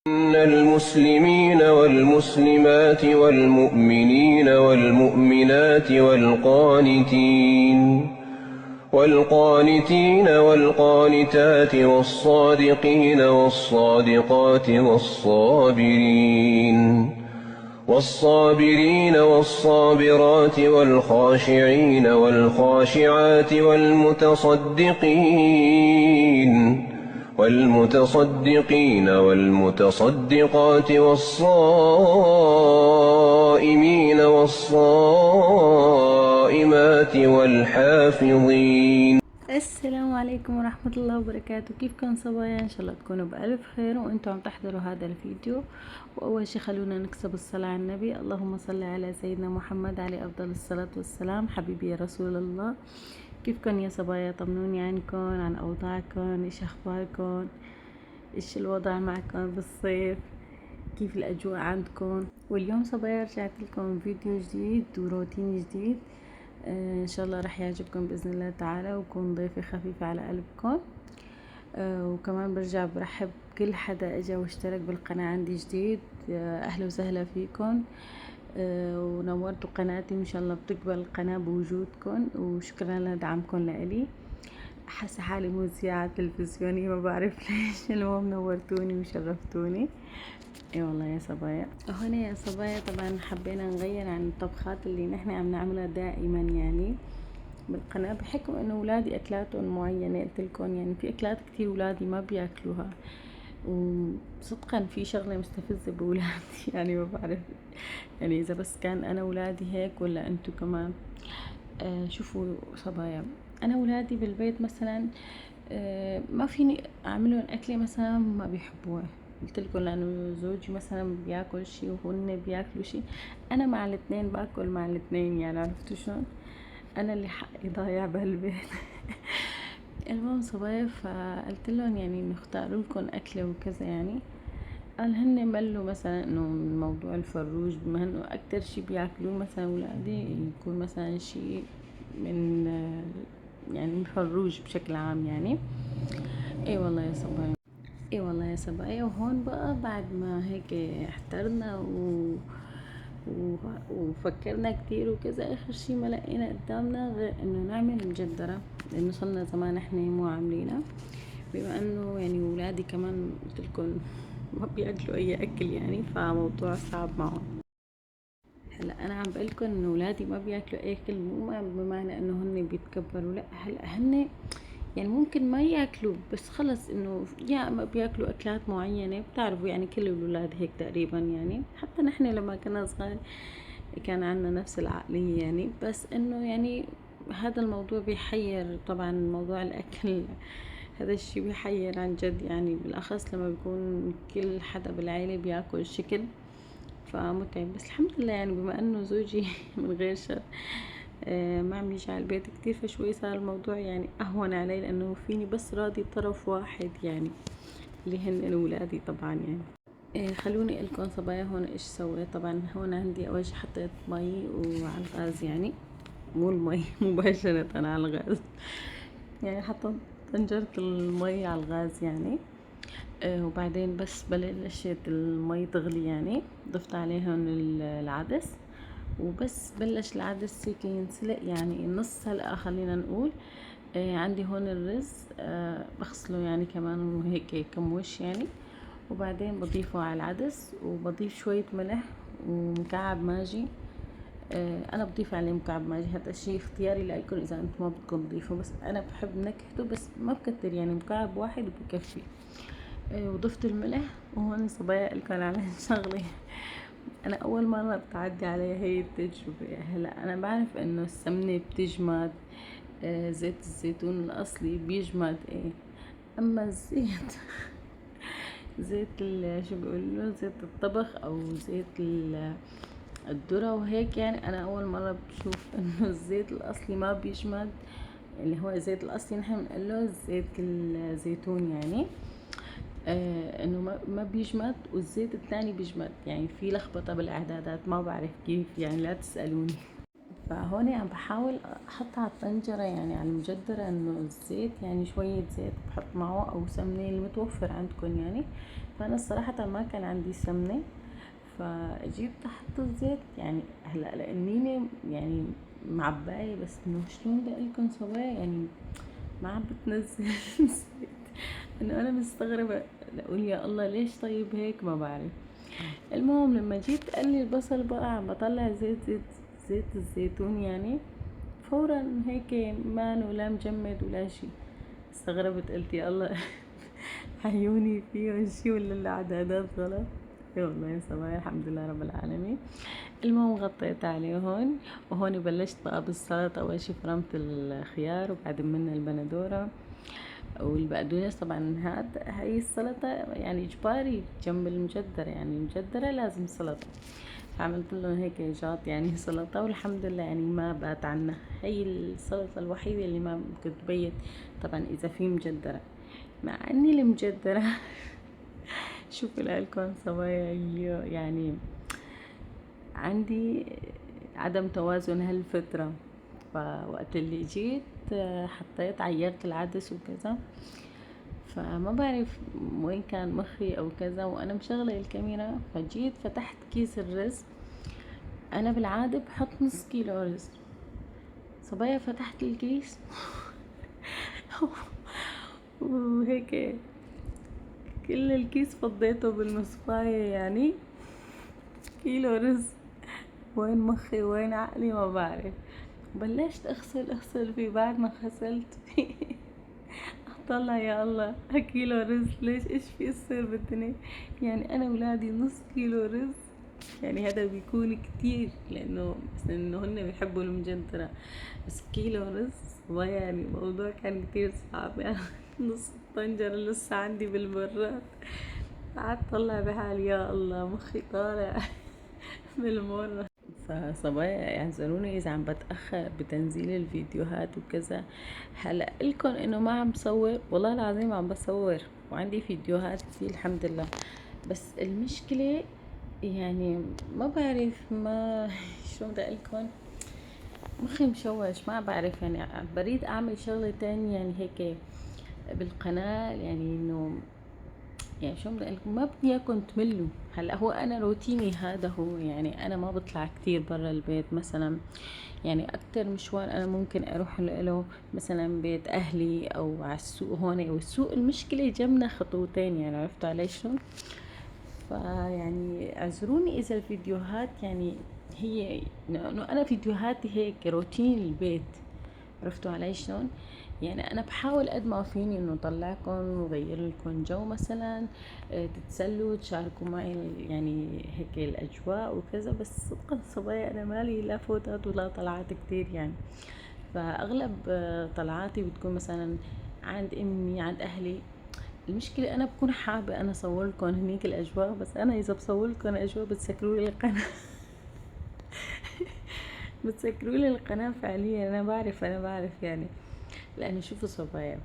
إن المسلمين والمسلمات والمؤمنين والمؤمنات والقانتين والقانتات والصادقين والصادقات والصابرين والصابرات والخاشعين والخاشعات والمتصدقين والمتصدقات والصائمين والصائمات والحافظين. السلام عليكم ورحمة الله وبركاته. كيفكم صبايا؟ ان شاء الله تكونوا بألف خير وانتم عم تحضروا هذا الفيديو. واول شي خلونا نكسب الصلاة على النبي. اللهم صل على سيدنا محمد عليه افضل الصلاة والسلام. حبيبي يا رسول الله، كيفكم يا صبايا؟ طمنوني عنكم، عن اوضاعكم، ايش اخباركم، ايش الوضع معكم بالصيف، كيف الاجواء عندكم؟ واليوم صبايا رجعت لكم فيديو جديد وروتين جديد. ان شاء الله رح يعجبكم باذن الله تعالى، ويكون ضيفي خفيف على قلبكم. وكمان برجع برحب كل حدا اجا واشترك بالقناة عندي جديد. اهلا وسهلا فيكم. ونورتوا قناتي، ان شاء الله بتقبل القناة بوجودكم، وشكرا لدعمكم لإلي. حاسة حالي مذيعة تلفزيونية، ما بعرف ليش. المهم نورتوني وشرفتوني. اي والله يا صبايا. هنا يا صبايا طبعا حبينا نغير عن الطبخات اللي نحن عم نعملها دائما يعني بالقناة، بحكم انه ولادي اكلاتهم معينة. قلت لكم يعني في اكلات كتير ولادي ما بياكلوها، وصدقا في شغلة مستفزة بولادي يعني ما بعرف يعني اذا بس كان انا ولادي هيك ولا انتو كمان. شوفوا صبايا، انا ولادي بالبيت مثلا ما فيني اعملهم اكله مثلا ما بيحبوها. قلت لكم لانه زوجي مثلا بياكل شيء وهن بياكلوا شيء، انا مع الاثنين باكل مع الاثنين، يعني عرفتوا شلون؟ انا اللي حقي ضايع بهالبيت. المهم صبايا، فقلت لهم يعني نختار لكم اكله وكذا يعني. قال هن ملوا مثلا انه من موضوع الفروج، بما انه اكتر شي بياكلوه مثلا ولادي يكون مثلا شي من يعني من فروج بشكل عام يعني. اي والله يا صبايا، اي والله يا صبايا. وهون بقى بعد ما هيك احترنا وفكرنا كتير وكذا، اخر شي ما لقينا قدامنا غير انه نعمل مجدرة، لانه صرنا زمان احنا مو عاملينها، بما انه يعني ولادي كمان قلت لكم ما بياكلوا اي اكل يعني، فموضوع صعب معهم. هلا انا عم بقولكم انه ولادي ما بياكلوا اي اكل، مو بمعنى انه هن بيتكبروا، لا، هلا هن يعني ممكن ما ياكلوا، بس خلص انه يا اما بياكلوا اكلات معينة. بتعرفوا يعني كل الولاد هيك تقريبا يعني، حتى نحن لما كنا صغار كان عندنا نفس العقلية يعني. بس انه يعني هذا الموضوع بيحير طبعا، موضوع الاكل هذا الشي بيحير عن جد يعني، بالاخص لما بيكون كل حدا بالعيلة بياكل شكل، فمتعب. بس الحمد لله يعني بما انه زوجي من غير شر ما عم يجي على البيت كتير، فشوي صار الموضوع يعني اهون علي، لانه فيني بس راضي طرف واحد يعني، اللي هن ولادي طبعا يعني. خلوني لكم صبايا هون ايش سويت. طبعا هون عندي اول شي حطيت مي وعلى الغاز يعني، مو المي مباشرة على الغاز يعني، حطيت طنجرة المي على الغاز يعني. وبعدين بس بلشت المي تغلي يعني، ضفت عليهم العدس، وبس بلش العدس هيك ينسلق يعني نص سلقة خلينا نقول. عندي هون الرز بغسله يعني كمان هيك كم وش يعني، وبعدين بضيفه على العدس، وبضيف شوية ملح ومكعب ماجي. انا بضيف عليه مكعب ماجي، هذا الشيء اختياري لكم اذا انتم ما بدكم تضيفوا، بس انا بحب نكهته، بس ما بكتر يعني، مكعب واحد بكفي. وضفت الملح. وهون صبايا لكم على شغله، انا اول مره بتعدي علي هي التجربه. هلا انا بعرف انه السمنه بتجمد، زيت الزيتون الاصلي بيجمد ايه، اما الزيت زيت شو بيقولوا له، زيت الطبخ او زيت الذرة وهيك يعني. انا اول مرة بشوف انه الزيت الاصلي ما بيجمد، اللي هو الزيت الاصلي نحن بنقول له زيت الزيتون يعني. انه ما بيجمد، والزيت الثاني بيجمد يعني. في لخبطة بالاعدادات، ما بعرف كيف يعني، لا تسألوني. فهون عم بحاول احط على الطنجرة يعني على المجدرة انه الزيت، يعني شوية زيت بحط معه او سمنة المتوفر عندكم يعني. فانا الصراحة ما كان عندي سمنة، فجبت احط الزيت يعني. هلا لاني يعني معباية، بس انه شلون بدي اقلكم صبايا يعني ما عم بتنزل زيت. انه انا مستغربة، اقول يا الله ليش طيب هيك ما بعرف. المهم لما جيت قلي البصل بقى عم بطلع زيت الزيتون يعني، فورا هيك مانو لا مجمد ولا شي. استغربت قلت يا الله عيوني فيهم شي ولا الاعدادات غلط. اي والله يا صبايا الحمد لله رب العالمين. المهم غطيت عليه هون، وهون بلشت بقى بالسلطة. اول شي فرمت الخيار وبعد منه البندورة والبقدونس. طبعا هاي السلطة يعني اجباري جنب المجدرة، يعني المجدرة لازم سلطة. فعملت له هيك جات يعني سلطة، والحمد لله يعني ما بات عنا. هي السلطة الوحيدة اللي ما كنت بيت، طبعا اذا في مجدرة. مع اني المجدرة شوفوا لكم صبايا يعني عندي عدم توازن هالفترة. فوقت اللي جيت حطيت عيرت العدس وكذا، فما بعرف وين كان مخي او كذا وانا مشغلة الكاميرا. فجيت فتحت كيس الرز. انا بالعادة بحط نص كيلو رز. صبايا فتحت الكيس وهيك كل الكيس فضيته بالمصفاية يعني. كيلو رز. وين مخي وين عقلي ما بعرف. بلشت اغسل فيه. بعد ما غسلت فيه اطلع يا الله كيلو رز. ليش ايش في يصير بالدنيا؟ يعني انا ولادي نص كيلو رز، يعني هذا بيكون كتير لانه بس انه هن بيحبوا المجدرة. بس كيلو رز يعني الموضوع كان كتير صعب يعني نص الطنجرة لسه عندي بالبراد. قعدت طلع بحالي يا الله مخي طالع بالمرة. فصبايا اعذروني اذا عم بتأخر بتنزيل الفيديوهات وكذا. هلا لكم انه ما عم بصور، والله العظيم عم بصور وعندي فيديوهات كتير الحمد لله. بس المشكلة يعني ما بعرف ما شلون بدي اقلكن، مخي مشوش ما بعرف يعني. بريد اعمل شغلة تانية يعني هيك بالقناة، يعني انه يعني شو بدي اقولكم ما بدي اياكم تملوا. هلا هو انا روتيني هذا هو، يعني انا ما بطلع كتير برا البيت مثلا. يعني اكتر مشوار انا ممكن اروح له مثلا بيت اهلي او على السوق هون. والسوق المشكلة جنبنا خطوتين يعني، عرفتوا علي شلون؟ فيعني اعذروني اذا الفيديوهات يعني هي انه انا فيديوهاتي هيك روتين البيت، عرفتوا علي شلون؟ يعني انا بحاول قد ما فيني انه اطلعكم وغير لكم جو مثلا، تتسلوا تشاركوا معي يعني هيك الاجواء وكذا. بس صدقا صبايا انا مالي لا فوتات ولا طلعات كتير يعني. فاغلب طلعاتي بتكون مثلا عند امي عند اهلي. المشكلة انا بكون حابة انا اصور لكم هنيك الاجواء، بس انا اذا بصور لكم الاجواء بتسكروا لي القناة بتسكروا لي القناة فعليا. انا بعرف يعني. لانه شوفوا صبايا،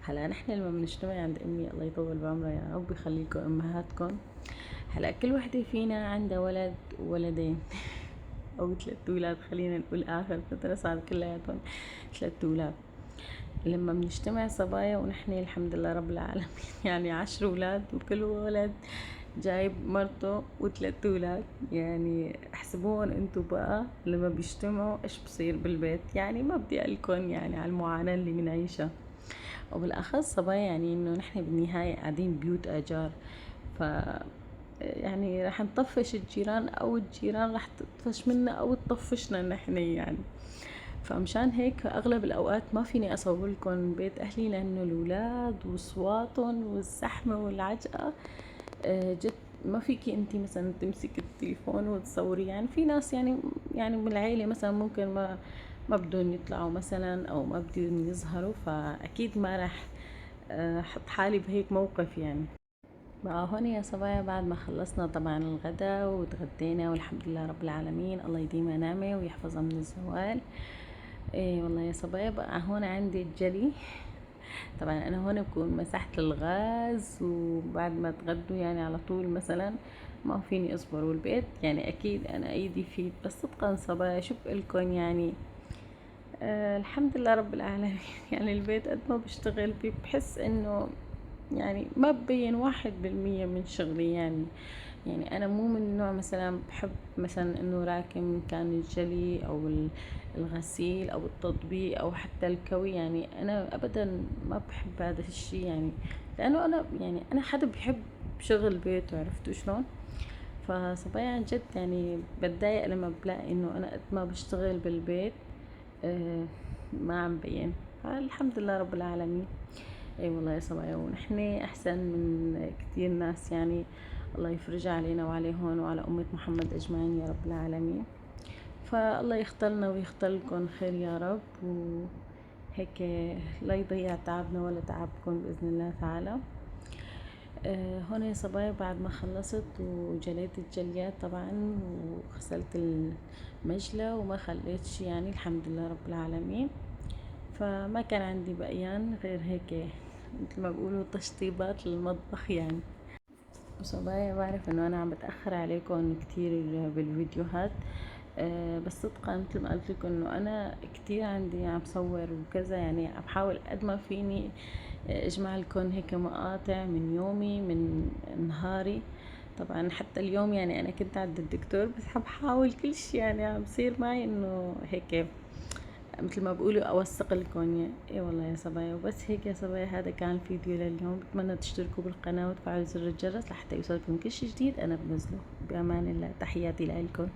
هلا نحن لما بنجتمع عند امي الله يطول بعمرها يا رب يخليكم امهاتكم. هلا كل وحده فينا عندها ولد وولدين او 3 اولاد، خلينا نقول اخر فتره صار كلياتهم 3 اولاد. لما بنجتمع صبايا ونحن الحمد لله رب العالمين يعني 10 اولاد، وكل ولد جايب مرته و3 اولاد. يعني احسبوهم انتو بقى لما بيجتمعوا ايش بصير بالبيت. يعني ما بدي اقلكن يعني على المعاناة اللي بنعيشها. وبالاخص صبايا يعني انه نحن بالنهاية قاعدين بيوت اجار. ف يعني رح نطفش الجيران او الجيران رح تطفش منا او تطفشنا نحن يعني. فمشان هيك اغلب الاوقات ما فيني اصور لكم بيت اهلي، لانه الاولاد واصواتهم والزحمه والعجقه جد ما فيكي انتي مثلا تمسك التليفون وتصوري. يعني في ناس يعني من العيله مثلا ممكن ما بدهم يطلعوا مثلا او ما بدهم يظهروا، فاكيد ما راح احط حالي بهيك موقف يعني. بقى هون يا صبايا بعد ما خلصنا طبعا الغداء وتغدينا والحمد لله رب العالمين، الله يديمها نعمة ويحفظها من الزوال. ايه والله يا صبايا بقى هون عندي الجلي. طبعا انا هون بكون مسحت الغاز، وبعد ما تغدوا يعني على طول مثلا ما فيني اصبر، والبيت يعني اكيد انا ايدي فيه. بس صدقا صبايا شو بقولكن يعني الحمد لله رب العالمين. يعني البيت قد ما بشتغل فيه بحس انه يعني ما ببين 1% من شغلي. يعني انا مو من النوع مثلا بحب مثلا انه راكم كان الجلي او الغسيل او التطبيق او حتى الكوي. يعني انا ابدا ما بحب هذا الشيء، يعني لانه انا يعني انا حدا بحب شغل بيته، عرفتوا شلون؟ فصبايا عن جد يعني بتضايق لما بلاقي انه انا قد ما بشتغل بالبيت آه ما عم بين. الحمد لله رب العالمين. اي والله يا صبايا، ونحن احسن من كتير ناس يعني. الله يفرجها علينا وعليهن وعلى أمة محمد أجمعين يا رب العالمين. فالله يختلنا ويختلكم خير يا رب، وهيك لا يضيع تعبنا ولا تعبكم بإذن الله تعالى. هون يا صبايا بعد ما خلصت وجليت الجليات طبعا وغسلت المجلة وما خليت شي، يعني الحمد لله رب العالمين. فما كان عندي بقيان غير هيك مثل ما بيقولوا تشطيبات للمطبخ يعني. وصبايا بعرف انه انا عم بتأخر عليكم كتير بالفيديوهات، بس صدقا مثل ما قلت لكم انه انا كتير عندي عم بصور وكذا، يعني عم بحاول قد ما فيني اجمع لكم هيك مقاطع من يومي من نهاري. طبعا حتى اليوم يعني انا كنت عند الدكتور، بس عم بحاول كل شيء يعني عم بصير معي انه هيك مثل ما بقولوا اوثق لكم. اي والله يا صبايا. وبس هيك يا صبايا، هذا كان الفيديو لليوم. بتمنى تشتركوا بالقناة وتفعلوا زر الجرس لحتى يوصلكم كل شيء جديد انا بنزله. بامان الله، تحياتي لكم.